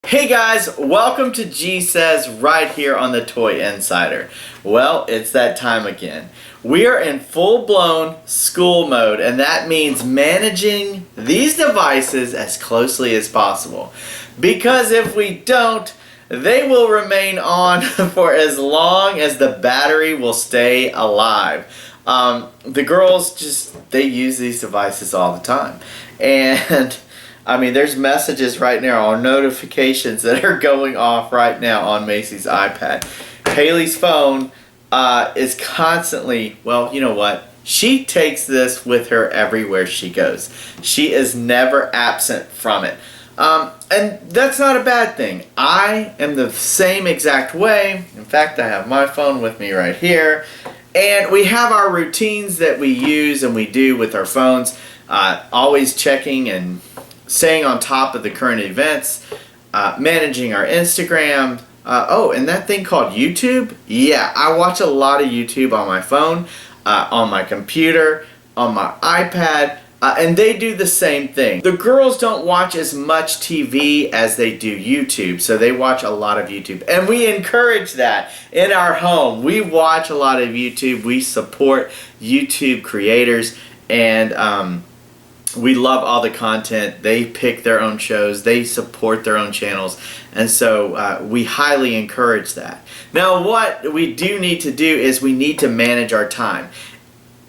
Hey guys, welcome to G Says right here on the Toy Insider. Well, it's that time again. We are in full-blown school mode, and that means managing these devices as closely as possible. Because if we don't, they will remain on for as long as the battery will stay alive. The girls they use these devices all the time. And I mean, there's messages right now or notifications that are going off right now on Macy's iPad. Haley's phone is constantly, well, you know what? She takes this with her everywhere she goes. She is never absent from it. And that's not a bad thing. I am the same exact way. In fact, I have my phone with me right here. And we have our routines that we use and we do with our phones. Always checking and staying on top of the current events, managing our Instagram. And that thing called YouTube? Yeah, I watch a lot of YouTube on my phone, on my computer, on my iPad, and they do the same thing. The girls don't watch as much TV as they do YouTube, so they watch a lot of YouTube. And we encourage that in our home. We watch a lot of YouTube. We support YouTube creators, and we love all the content. They pick their own shows. They support their own channels. And so we highly encourage that. Now, what we do need to do is we need to manage our time.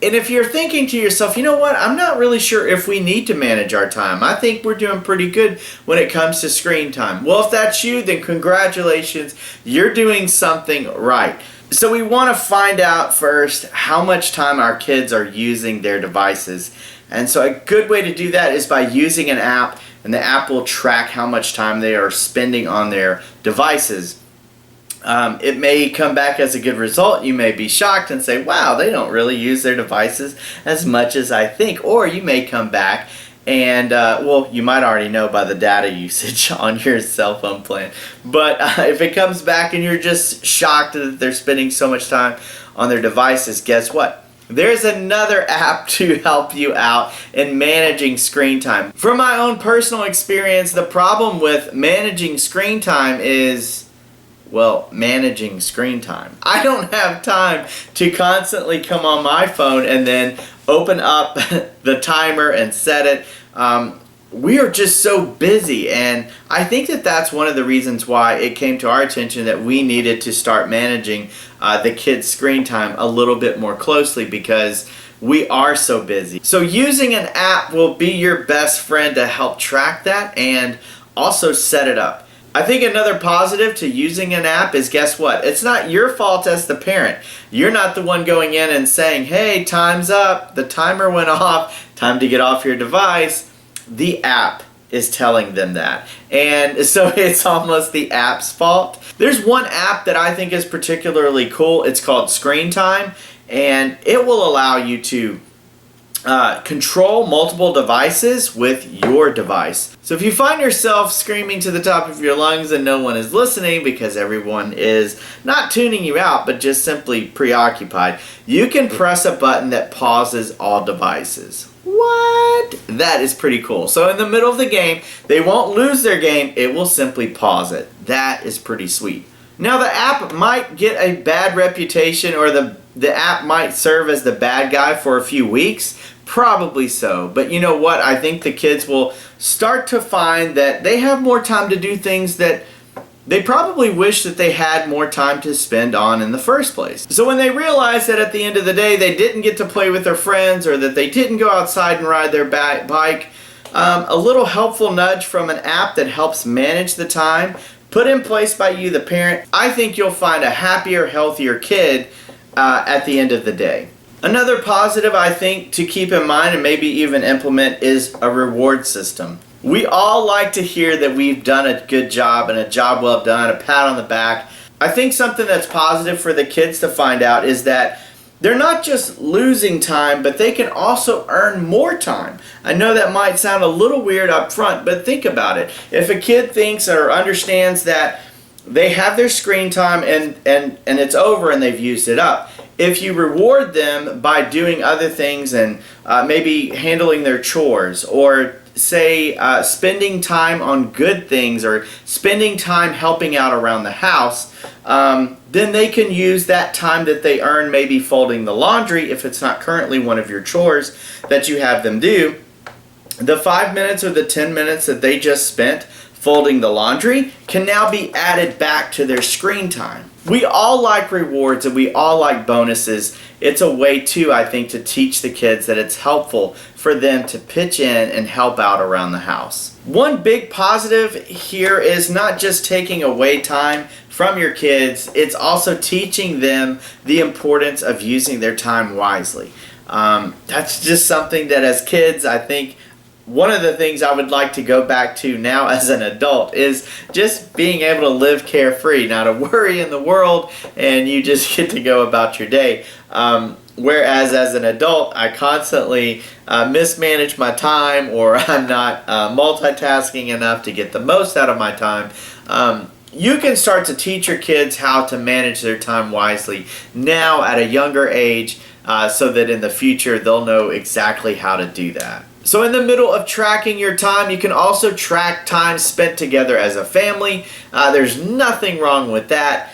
And if you're thinking to yourself, you know what, I'm not really sure if we need to manage our time. I think we're doing pretty good when it comes to screen time. Well, if that's you, then congratulations. You're doing something right. So we want to find out first how much time our kids are using their devices. And so a good way to do that is by using an app, and the app will track how much time they are spending on their devices. It may come back as a good result. You may be shocked and say, wow, they don't really use their devices as much as I think. Or you may come back and, well, you might already know by the data usage on your cell phone plan. But if it comes back and you're just shocked that they're spending so much time on their devices, guess what? There's another app to help you out in managing screen time. From my own personal experience, the problem with managing screen time is, well, managing screen time. I don't have time to constantly come on my phone and then open up the timer and set it. We are just so busy, and I think that that's one of the reasons why it came to our attention that we needed to start managing the kids' screen time a little bit more closely because we are so busy. So using an app will be your best friend to help track that and also set it up. I think another positive to using an app is, guess what? It's not your fault as the parent. You're not the one going in and saying, hey, time's up, the timer went off, time to get off your device. The app is telling them that. And so it's almost the app's fault. There's one app that I think is particularly cool. It's called Screen Time, and it will allow you to control multiple devices with your device. So if you find yourself screaming to the top of your lungs and no one is listening because everyone is not tuning you out but just simply preoccupied, you can press a button that pauses all devices. What? That is pretty cool. So in the middle of the game, they won't lose their game, it will simply pause it. That is pretty sweet. Now the app might get a bad reputation, or the app might serve as the bad guy for a few weeks. Probably so. But you know what? I think the kids will start to find that they have more time to do things that they probably wish that they had more time to spend on in the first place. So when they realize that at the end of the day they didn't get to play with their friends, or that they didn't go outside and ride their bike, a little helpful nudge from an app that helps manage the time, put in place by you, the parent, I think you'll find a happier, healthier kid at the end of the day. Another positive I think to keep in mind and maybe even implement is a reward system. We all like to hear that we've done a good job and a job well done, a pat on the back. I think something that's positive for the kids to find out is that they're not just losing time, but they can also earn more time. I know that might sound a little weird up front, but think about it. If a kid thinks or understands that they have their screen time and it's over and they've used it up, if you reward them by doing other things and maybe handling their chores or say, spending time on good things or spending time helping out around the house, then they can use that time that they earn maybe folding the laundry, if it's not currently one of your chores that you have them do. The 5 minutes or the 10 minutes that they just spent folding the laundry can now be added back to their screen time. We all like rewards and we all like bonuses. It's a way too, I think, to teach the kids that it's helpful for them to pitch in and help out around the house. One big positive here is not just taking away time from your kids, it's also teaching them the importance of using their time wisely. That's just something that as kids, I think, one of the things I would like to go back to now as an adult is just being able to live carefree, not a worry in the world, and you just get to go about your day. Whereas as an adult, I constantly mismanage my time, or I'm not multitasking enough to get the most out of my time. You can start to teach your kids how to manage their time wisely now at a younger age, so that in the future they'll know exactly how to do that. So in the middle of tracking your time, you can also track time spent together as a family. There's nothing wrong with that.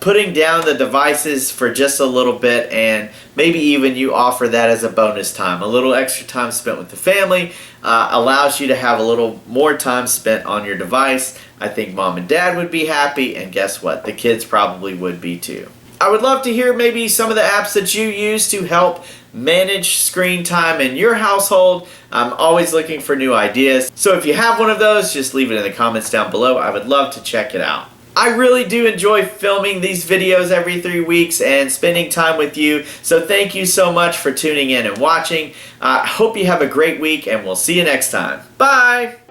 Putting down the devices for just a little bit, and maybe even you offer that as a bonus time. A little extra time spent with the family allows you to have a little more time spent on your device. I think mom and dad would be happy, and guess what? The kids probably would be too. I would love to hear maybe some of the apps that you use to help manage screen time in your household. I'm always looking for new ideas. So if you have one of those, just leave it in the comments down below. I would love to check it out. I really do enjoy filming these videos every 3 weeks and spending time with you. So thank you so much for tuning in and watching. I hope you have a great week, and we'll see you next time. Bye!